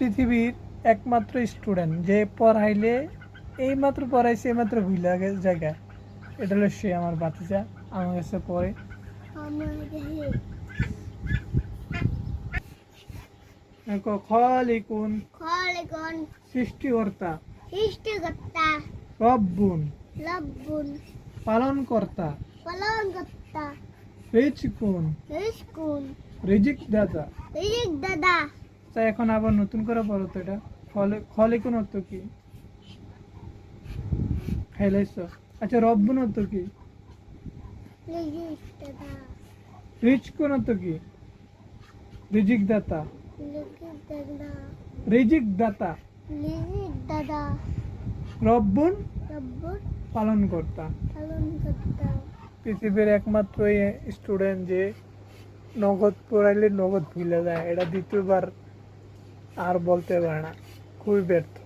পৃথিবীর একমাত্র স্টুডেন্ট যে পড়াইলে এইমাত্র পড়াইছে এইমাত্র ভুলে জায়গায়, এটা হলো সে আমার বাতিজা, আমার কাছে পড়ে। খালিকুন খালিকুন সৃষ্টিকর্তা, সৃষ্টিকর্তা, রব্বুন রব্বুন পালনকর্তা, পালনকর্তা, রিজকুন রিজকুন রিজিক দাতা। রিজিক দাদা। তা এখন আবার নতুন করে পড়ো তো এটা। খালিকুন অর্থ কি? খাইলাইছো? আচ্ছা, রব্বুন অর্থ কি? রিজিক দাদা, রিজকুন অর্থ কি? রিজিক দাতা। রিজিক দাদা, রিজিক দাতা। রিজিক দাদা, রব্বুন রব্বুন পালনকর্তা। পালনকর্তা। পৃথিবীর একমাত্র স্টুডেন্ট যে নগদ পড়াইলে নগদ ভুলে যায়, এটা দ্বিতীয়বার আর বলতে পারে না, খুবই ব্যর্থ।